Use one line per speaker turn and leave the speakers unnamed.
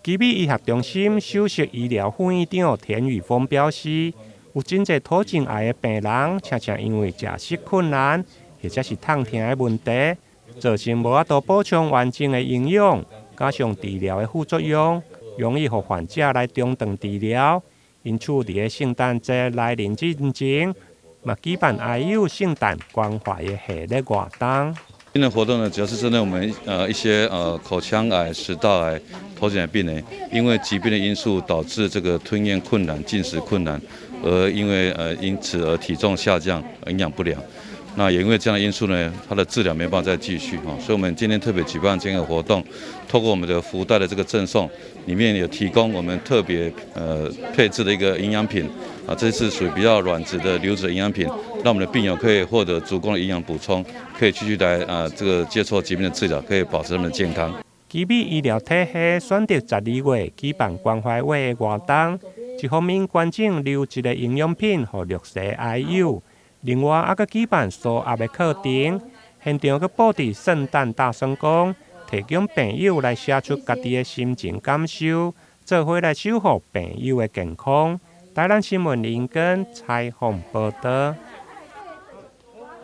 基美医学中心首席医疗副院长田宇峰表示，有真侪土症癌的病人，常常因为食食困难，或者是痛痛的问题，造成无法度补充完整的营养，加上治疗的副作用，容易互患者来中断治疗。因此，伫个圣诞节来临之前，嘛举办 IU 圣诞关怀的系列活动。
今年活动呢，主要是针对我们一些口腔癌、食道癌、头颈癌病人，因为疾病的因素导致这个吞咽困难、进食困难，而因此而体重下降、营养不良。那也因为这样的因素呢，它的治疗没办法再继续哈，所以我们今天特别举办这个活动，透过我们的福袋的这个赠送，里面有提供我们特别配置的一个营养品啊，这是属于比较软质的流质营养品，让我们的病友可以获得足够的营养补充，可以继续来这个接受疾病的治疗，可以保持他们的健康。
基美医疗体系选择12月举办关怀月的活动，一方面捐赠优质的营养品予弱势 IU。另外，还佫举办数学的课程，现场佫布置圣诞大圣宫，提供朋友来写出家己的心情感受，做伙来守护朋友的健康。台南新闻林根采访报道。